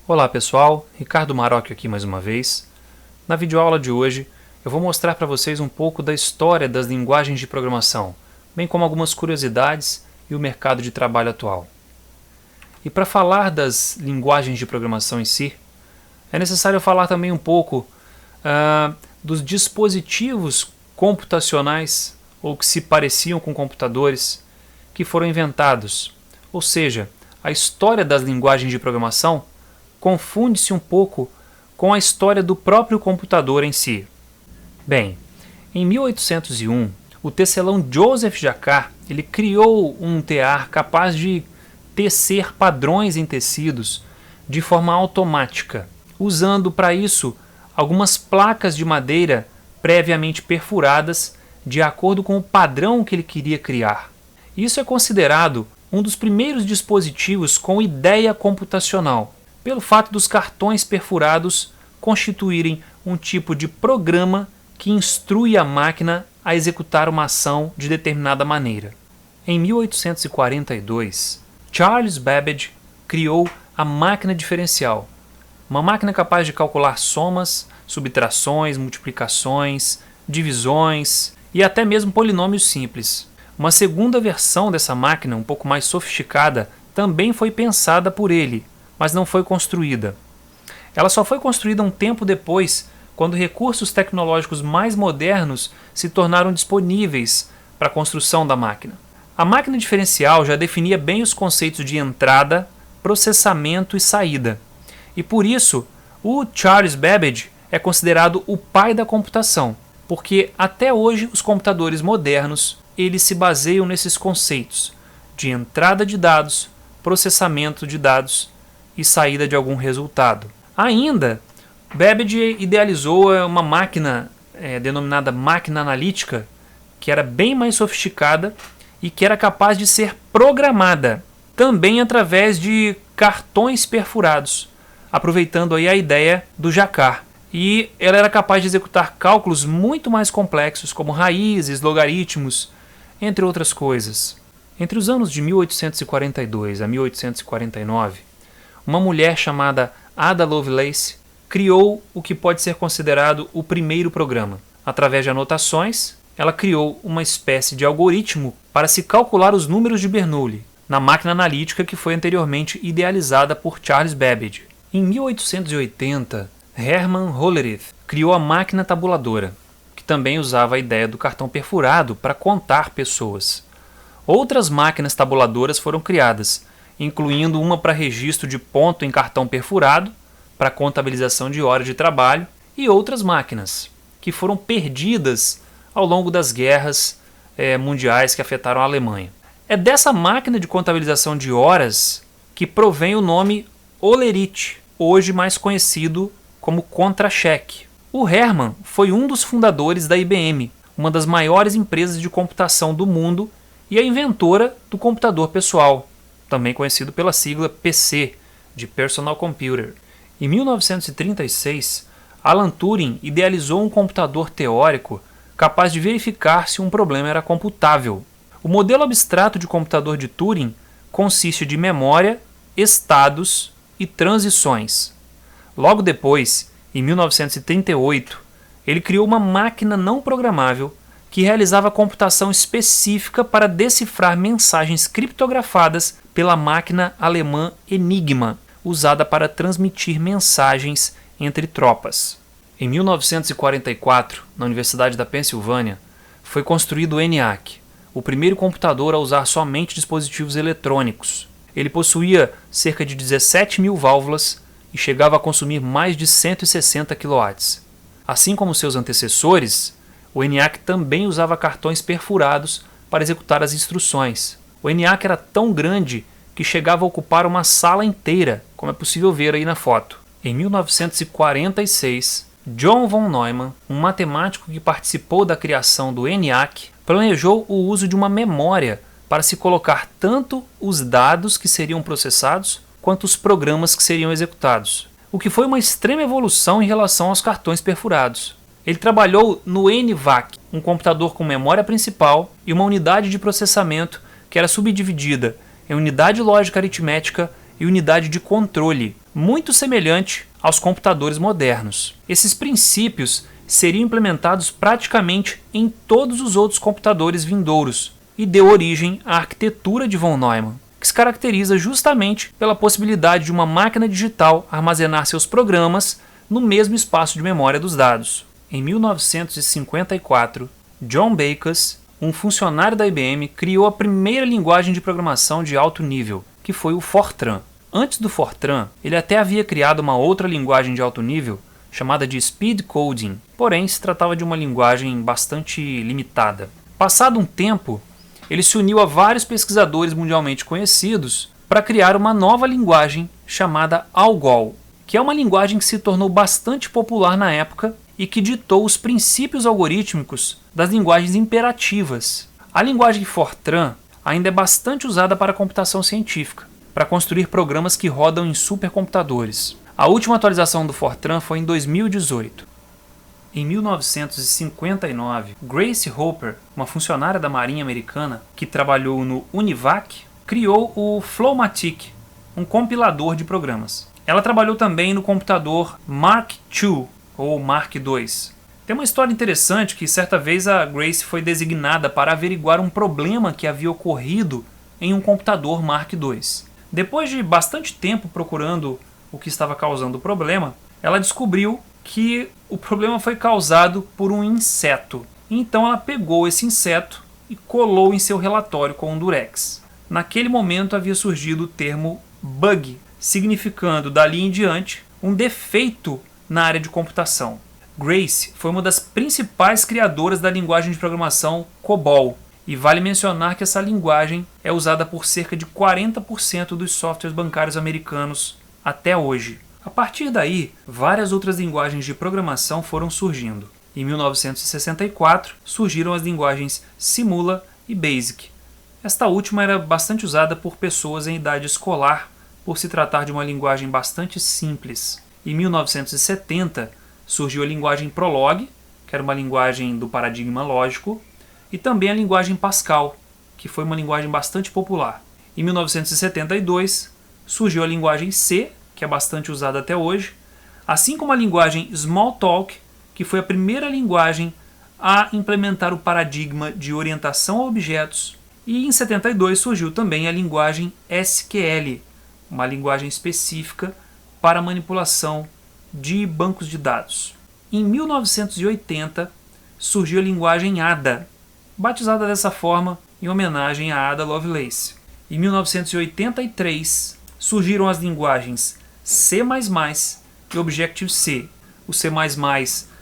Olá pessoal, Ricardo Marocchio aqui mais uma vez. Na videoaula de hoje eu vou mostrar para vocês um pouco da história das linguagens de programação, bem como algumas curiosidades e o mercado de trabalho atual. E para falar das linguagens de programação em si, é necessário falar também um pouco dos dispositivos computacionais ou que se pareciam com computadores que foram inventados. Ou seja, a história das linguagens de programação confunde-se um pouco com a história do próprio computador em si. Bem, em 1801, o tecelão Joseph Jacquard ele criou um tear capaz de tecer padrões em tecidos de forma automática, usando para isso algumas placas de madeira previamente perfuradas de acordo com o padrão que ele queria criar. Isso é considerado um dos primeiros dispositivos com ideia computacional, pelo fato dos cartões perfurados constituírem um tipo de programa que instrui a máquina a executar uma ação de determinada maneira. Em 1842, Charles Babbage criou a máquina diferencial, uma máquina capaz de calcular somas, subtrações, multiplicações, divisões e até mesmo polinômios simples. Uma segunda versão dessa máquina, um pouco mais sofisticada, também foi pensada por ele, mas não foi construída. Ela só foi construída um tempo depois, quando recursos tecnológicos mais modernos se tornaram disponíveis para a construção da máquina. A máquina diferencial já definia bem os conceitos de entrada, processamento e saída. E por isso, o Charles Babbage é considerado o pai da computação, porque até hoje os computadores modernos eles se baseiam nesses conceitos de entrada de dados, processamento de dados e saída de algum resultado. Ainda, Babbage idealizou uma máquina denominada máquina analítica, que era bem mais sofisticada e que era capaz de ser programada, também através de cartões perfurados, aproveitando aí a ideia do Jacquard. E ela era capaz de executar cálculos muito mais complexos, como raízes, logaritmos, entre outras coisas. Entre os anos de 1842 a 1849, uma mulher chamada Ada Lovelace criou o que pode ser considerado o primeiro programa. Através de anotações, ela criou uma espécie de algoritmo para se calcular os números de Bernoulli, na máquina analítica que foi anteriormente idealizada por Charles Babbage. Em 1880, Hermann Hollerith criou a máquina tabuladora, que também usava a ideia do cartão perfurado para contar pessoas. Outras máquinas tabuladoras foram criadas, incluindo uma para registro de ponto em cartão perfurado, para contabilização de horas de trabalho, e outras máquinas, que foram perdidas ao longo das guerras mundiais que afetaram a Alemanha. É dessa máquina de contabilização de horas que provém o nome Hollerith, hoje mais conhecido como contra-cheque. O Hermann foi um dos fundadores da IBM, uma das maiores empresas de computação do mundo e a inventora do computador pessoal, também conhecido pela sigla PC, de Personal Computer. Em 1936, Alan Turing idealizou um computador teórico capaz de verificar se um problema era computável. O modelo abstrato de computador de Turing consiste de memória, estados e transições. Logo depois, em 1938, ele criou uma máquina não programável que realizava computação específica para decifrar mensagens criptografadas pela máquina alemã Enigma, usada para transmitir mensagens entre tropas. Em 1944, na Universidade da Pensilvânia, foi construído o ENIAC, o primeiro computador a usar somente dispositivos eletrônicos. Ele possuía cerca de 17 mil válvulas e chegava a consumir mais de 160 kW. Assim como seus antecessores, o ENIAC também usava cartões perfurados para executar as instruções. O ENIAC era tão grande que chegava a ocupar uma sala inteira, como é possível ver aí na foto. Em 1946, John von Neumann, um matemático que participou da criação do ENIAC, planejou o uso de uma memória para se colocar tanto os dados que seriam processados quanto os programas que seriam executados, o que foi uma extrema evolução em relação aos cartões perfurados. Ele trabalhou no ENIVAC, um computador com memória principal e uma unidade de processamento que era subdividida em unidade lógica aritmética e unidade de controle, muito semelhante aos computadores modernos. Esses princípios seriam implementados praticamente em todos os outros computadores vindouros e deu origem à arquitetura de von Neumann, que se caracteriza justamente pela possibilidade de uma máquina digital armazenar seus programas no mesmo espaço de memória dos dados. Em 1954, John Backus, um funcionário da IBM, criou a primeira linguagem de programação de alto nível, que foi o Fortran. Antes do Fortran, ele até havia criado uma outra linguagem de alto nível, chamada de Speed Coding, porém se tratava de uma linguagem bastante limitada. Passado um tempo, ele se uniu a vários pesquisadores mundialmente conhecidos para criar uma nova linguagem chamada ALGOL, que é uma linguagem que se tornou bastante popular na época e que ditou os princípios algorítmicos das linguagens imperativas. A linguagem Fortran ainda é bastante usada para a computação científica, para construir programas que rodam em supercomputadores. A última atualização do Fortran foi em 2018. Em 1959, Grace Hopper, uma funcionária da Marinha Americana que trabalhou no UNIVAC, criou o Flowmatic, um compilador de programas. Ela trabalhou também no computador Mark II, ou Mark II. Tem uma história interessante que certa vez a Grace foi designada para averiguar um problema que havia ocorrido em um computador Mark II. Depois de bastante tempo procurando o que estava causando o problema, ela descobriu que o problema foi causado por um inseto. Então ela pegou esse inseto e colou em seu relatório com um durex. Naquele momento havia surgido o termo bug, significando dali em diante um defeito na área de computação. Grace foi uma das principais criadoras da linguagem de programação COBOL, e vale mencionar que essa linguagem é usada por cerca de 40% dos softwares bancários americanos até hoje. A partir daí, várias outras linguagens de programação foram surgindo. Em 1964, surgiram as linguagens Simula e BASIC. Esta última era bastante usada por pessoas em idade escolar, por se tratar de uma linguagem bastante simples. Em 1970, surgiu a linguagem Prolog, que era uma linguagem do paradigma lógico, e também a linguagem Pascal, que foi uma linguagem bastante popular. Em 1972, surgiu a linguagem C, que é bastante usada até hoje, assim como a linguagem Smalltalk, que foi a primeira linguagem a implementar o paradigma de orientação a objetos, e em 72 surgiu também a linguagem SQL, uma linguagem específica para manipulação de bancos de dados. Em 1980 surgiu a linguagem Ada, batizada dessa forma em homenagem a Ada Lovelace. Em 1983 surgiram as linguagens C++ e Objective-C, o C++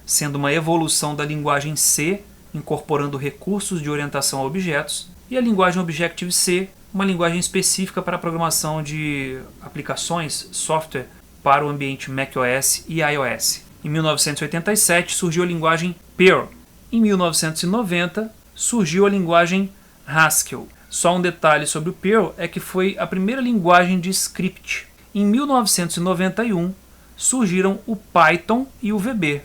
sendo uma evolução da linguagem C, incorporando recursos de orientação a objetos, e a linguagem Objective-C, uma linguagem específica para a programação de aplicações, software, para o ambiente macOS e iOS. Em 1987 surgiu a linguagem Perl. Em 1990 surgiu a linguagem Haskell. Só um detalhe sobre o Perl é que foi a primeira linguagem de script. Em 1991 surgiram o Python e o VB.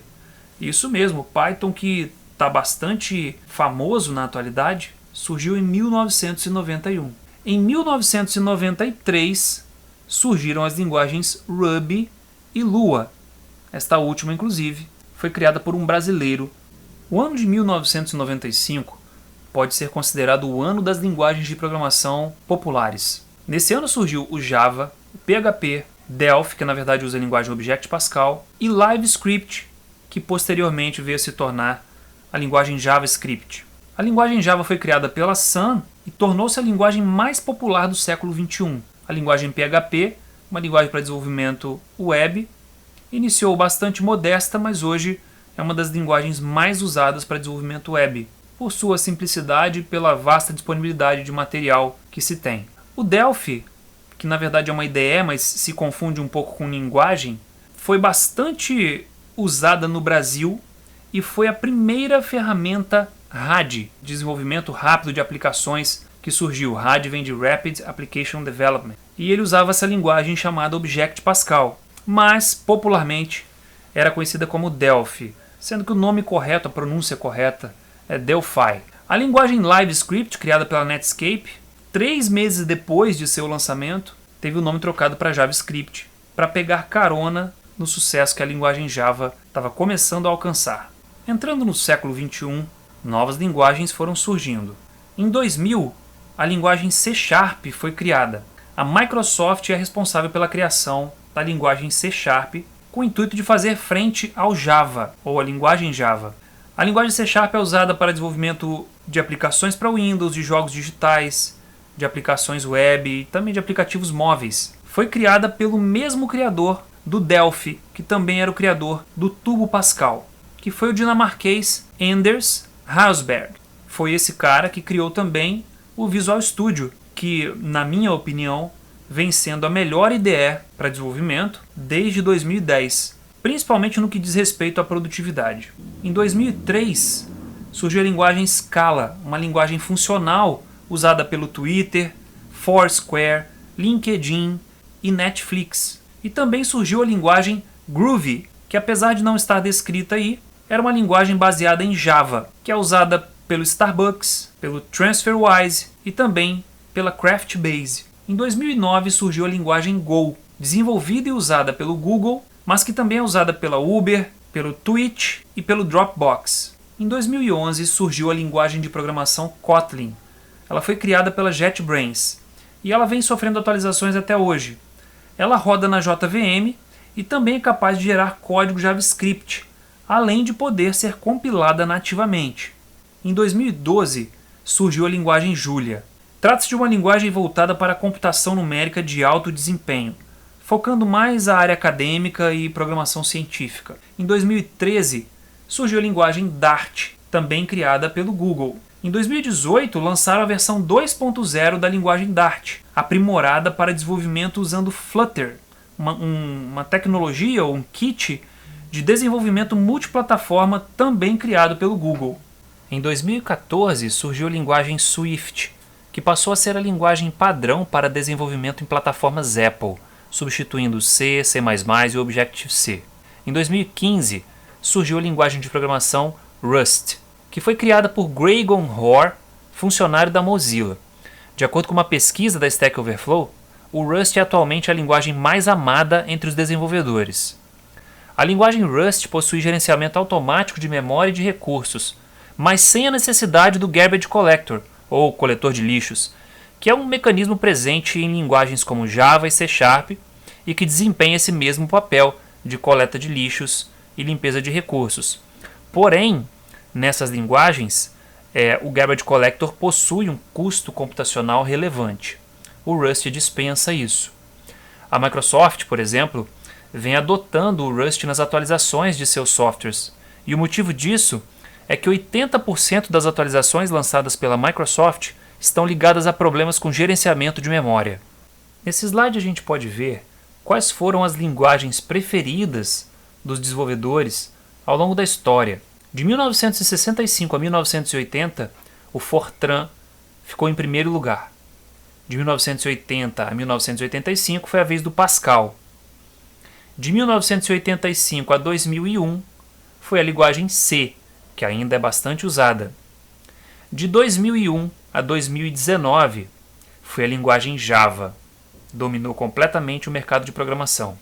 Isso mesmo, o Python, que está bastante famoso na atualidade, surgiu em 1991. Em 1993 surgiram as linguagens Ruby e Lua. Esta última, inclusive, foi criada por um brasileiro. O ano de 1995 pode ser considerado o ano das linguagens de programação populares. Nesse ano surgiu o Java, o PHP, Delphi, que na verdade usa a linguagem Object Pascal, e LiveScript, que posteriormente veio a se tornar a linguagem JavaScript. A linguagem Java foi criada pela Sun e tornou-se a linguagem mais popular do século XXI. A linguagem PHP, uma linguagem para desenvolvimento web, iniciou bastante modesta, mas hoje é uma das linguagens mais usadas para desenvolvimento web, por sua simplicidade e pela vasta disponibilidade de material que se tem. O Delphi, que na verdade é uma IDE, mas se confunde um pouco com linguagem, foi bastante usada no Brasil e foi a primeira ferramenta RAD, desenvolvimento rápido de aplicações, que surgiu. RAD vem de Rapid Application Development. E ele usava essa linguagem chamada Object Pascal, mas popularmente era conhecida como Delphi, sendo que o nome correto, a pronúncia correta, é Delphi. A linguagem LiveScript, criada pela Netscape, 3 meses depois de seu lançamento, teve o nome trocado para JavaScript, para pegar carona no sucesso que a linguagem Java estava começando a alcançar. Entrando no século XXI, novas linguagens foram surgindo. Em 2000, a linguagem C# foi criada. A Microsoft é responsável pela criação da linguagem C# com o intuito de fazer frente ao Java, ou a linguagem Java. A linguagem C# é usada para desenvolvimento de aplicações para Windows, de jogos digitais, de aplicações web e também de aplicativos móveis. Foi criada pelo mesmo criador do Delphi, que também era o criador do Turbo Pascal, que foi o dinamarquês Anders Husberg. Foi esse cara que criou também o Visual Studio, que, na minha opinião, vem sendo a melhor IDE para desenvolvimento desde 2010, principalmente no que diz respeito à produtividade. Em 2003, surgiu a linguagem Scala, uma linguagem funcional usada pelo Twitter, Foursquare, LinkedIn e Netflix. E também surgiu a linguagem Groovy, que apesar de não estar descrita aí, era uma linguagem baseada em Java, que é usada pelo Starbucks, pelo TransferWise e também pela Craftbase. Em 2009 surgiu a linguagem Go, desenvolvida e usada pelo Google, mas que também é usada pela Uber, pelo Twitch e pelo Dropbox. Em 2011 surgiu a linguagem de programação Kotlin. Ela foi criada pela JetBrains e ela vem sofrendo atualizações até hoje. Ela roda na JVM e também é capaz de gerar código JavaScript, além de poder ser compilada nativamente. Em 2012 surgiu a linguagem Julia. Trata-se de uma linguagem voltada para a computação numérica de alto desempenho, focando mais a área acadêmica e programação científica. Em 2013 surgiu a linguagem Dart, também criada pelo Google. Em 2018 lançaram a versão 2.0 da linguagem Dart, aprimorada para desenvolvimento usando Flutter, uma tecnologia ou um kit de desenvolvimento multiplataforma também criado pelo Google. Em 2014 surgiu a linguagem Swift, que passou a ser a linguagem padrão para desenvolvimento em plataformas Apple, substituindo C, C++ e Objective-C. Em 2015 surgiu a linguagem de programação Rust, que foi criada por Gregor Hoare, funcionário da Mozilla. De acordo com uma pesquisa da Stack Overflow, o Rust é atualmente a linguagem mais amada entre os desenvolvedores. A linguagem Rust possui gerenciamento automático de memória e de recursos, mas sem a necessidade do Garbage Collector, ou coletor de lixos, que é um mecanismo presente em linguagens como Java e C# e que desempenha esse mesmo papel de coleta de lixos e limpeza de recursos. Porém, nessas linguagens, o Garbage Collector possui um custo computacional relevante. O Rust dispensa isso. A Microsoft, por exemplo, vem adotando o Rust nas atualizações de seus softwares, e o motivo disso é que 80% das atualizações lançadas pela Microsoft estão ligadas a problemas com gerenciamento de memória. Nesse slide a gente pode ver quais foram as linguagens preferidas dos desenvolvedores ao longo da história. De 1965 a 1980, o Fortran ficou em primeiro lugar. De 1980 a 1985 foi a vez do Pascal. De 1985 a 2001 foi a linguagem C, que ainda é bastante usada. De 2001 a 2019 foi a linguagem Java, dominou completamente o mercado de programação.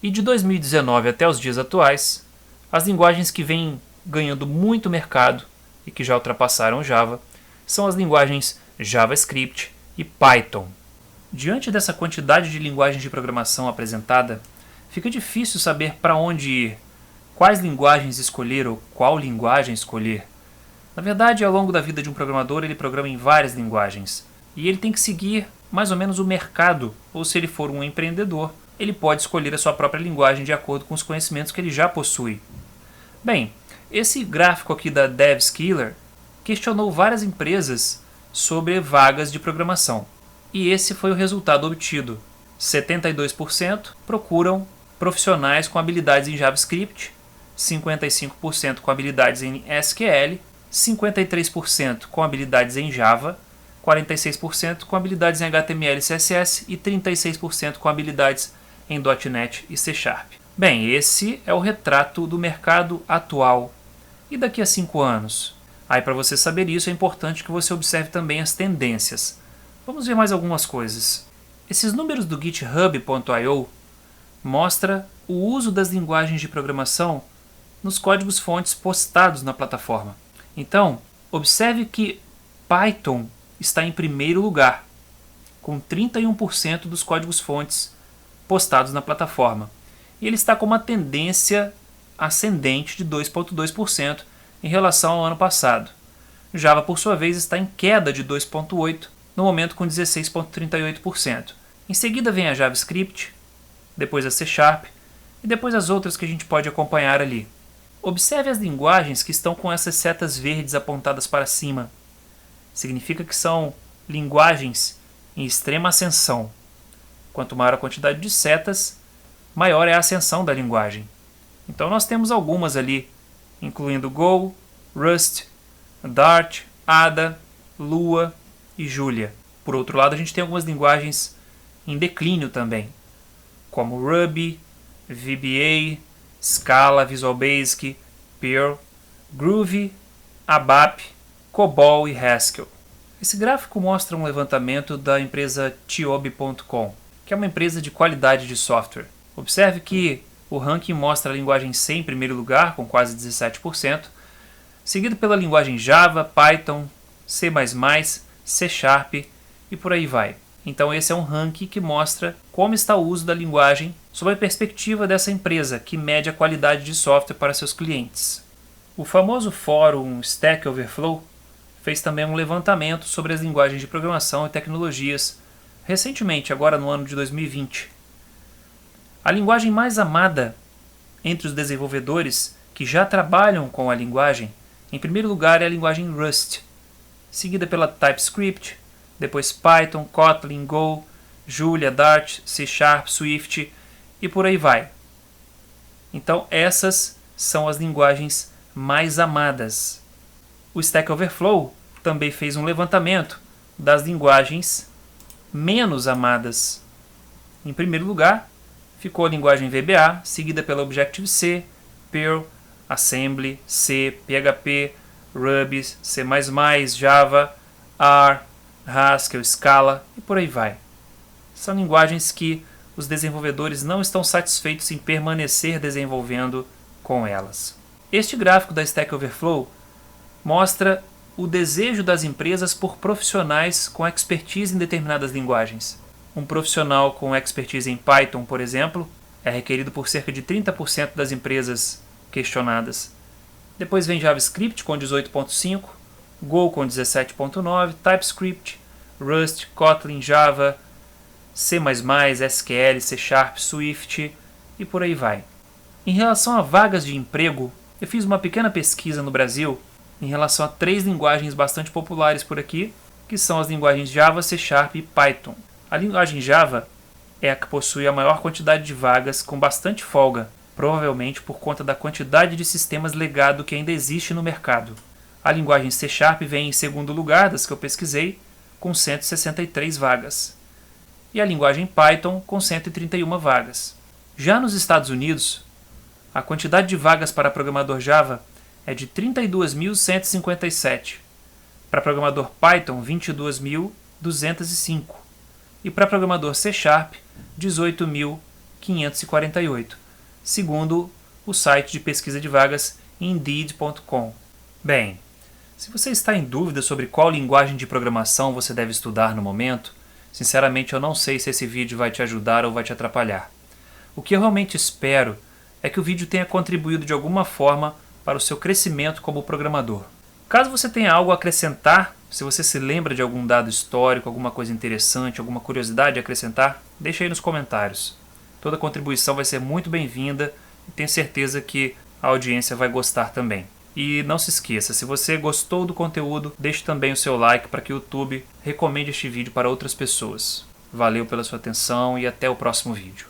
E de 2019 até os dias atuais, as linguagens que vêm ganhando muito mercado e que já ultrapassaram Java são as linguagens JavaScript e Python. Diante dessa quantidade de linguagens de programação apresentada, fica difícil saber para onde ir, quais linguagens escolher ou qual linguagem escolher. Na verdade, ao longo da vida de um programador, ele programa em várias linguagens e ele tem que seguir mais ou menos o mercado, ou se ele for um empreendedor, ele pode escolher a sua própria linguagem de acordo com os conhecimentos que ele já possui. Bem, esse gráfico aqui da DevSkiller questionou várias empresas sobre vagas de programação. E esse foi o resultado obtido. 72% procuram profissionais com habilidades em JavaScript, 55% com habilidades em SQL, 53% com habilidades em Java, 46% com habilidades em HTML e CSS e 36% com habilidades em .NET e C#. Bem, esse é o retrato do mercado atual. E daqui a 5 anos? Aí, para você saber isso, é importante que você observe também as tendências. Vamos ver mais algumas coisas. Esses números do GitHub.io mostram o uso das linguagens de programação nos códigos-fontes postados na plataforma. Então, observe que Python está em primeiro lugar, com 31% dos códigos-fontes postados na plataforma. E ele está com uma tendência ascendente de 2,2% em relação ao ano passado. Java, por sua vez, está em queda de 2,8%, no momento com 16,38%. Em seguida vem a JavaScript, depois a C# e depois as outras que a gente pode acompanhar ali. Observe as linguagens que estão com essas setas verdes apontadas para cima. Significa que são linguagens em extrema ascensão. Quanto maior a quantidade de setas, maior é a ascensão da linguagem. Então nós temos algumas ali, incluindo Go, Rust, Dart, Ada, Lua e Julia. Por outro lado, a gente tem algumas linguagens em declínio também, como Ruby, VBA, Scala, Visual Basic, Perl, Groovy, ABAP, COBOL e Haskell. Esse gráfico mostra um levantamento da empresa Tiobe.com, que é uma empresa de qualidade de software. Observe que o ranking mostra a linguagem C em primeiro lugar, com quase 17%, seguido pela linguagem Java, Python, C++, C# e por aí vai. Então esse é um ranking que mostra como está o uso da linguagem sob a perspectiva dessa empresa, que mede a qualidade de software para seus clientes. O famoso fórum Stack Overflow fez também um levantamento sobre as linguagens de programação e tecnologias recentemente, agora no ano de 2020. A linguagem mais amada entre os desenvolvedores que já trabalham com a linguagem, em primeiro lugar, é a linguagem Rust, seguida pela TypeScript, depois Python, Kotlin, Go, Julia, Dart, C#, Swift e por aí vai. Então essas são as linguagens mais amadas. O Stack Overflow também fez um levantamento das linguagens menos amadas. Em primeiro lugar, ficou a linguagem VBA, seguida pela Objective-C, Perl, Assembly, C, PHP, Ruby, C++, Java, R, Haskell, Scala e por aí vai. São linguagens que os desenvolvedores não estão satisfeitos em permanecer desenvolvendo com elas. Este gráfico da Stack Overflow mostra o desejo das empresas por profissionais com expertise em determinadas linguagens. Um profissional com expertise em Python, por exemplo, é requerido por cerca de 30% das empresas questionadas. Depois vem JavaScript com 18,5%, Go com 17,9%, TypeScript, Rust, Kotlin, Java, C++, SQL, C#, Swift e por aí vai. Em relação a vagas de emprego, eu fiz uma pequena pesquisa no Brasil em relação a 3 linguagens bastante populares por aqui, que são as linguagens Java, C# e Python. A linguagem Java é a que possui a maior quantidade de vagas com bastante folga, provavelmente por conta da quantidade de sistemas legado que ainda existe no mercado. A linguagem C# vem em segundo lugar das que eu pesquisei, com 163 vagas. E a linguagem Python com 131 vagas. Já nos Estados Unidos, a quantidade de vagas para programador Java é de 32.157, para programador Python 22.205 e para programador C#, 18.548, segundo o site de pesquisa de vagas Indeed.com. Bem, se você está em dúvida sobre qual linguagem de programação você deve estudar no momento, sinceramente eu não sei se esse vídeo vai te ajudar ou vai te atrapalhar. O que eu realmente espero é que o vídeo tenha contribuído de alguma forma para o seu crescimento como programador. Caso você tenha algo a acrescentar, se você se lembra de algum dado histórico, alguma coisa interessante, alguma curiosidade a acrescentar, deixa aí nos comentários. Toda contribuição vai ser muito bem-vinda e tenho certeza que a audiência vai gostar também. E não se esqueça, se você gostou do conteúdo, deixe também o seu like para que o YouTube recomende este vídeo para outras pessoas. Valeu pela sua atenção e até o próximo vídeo.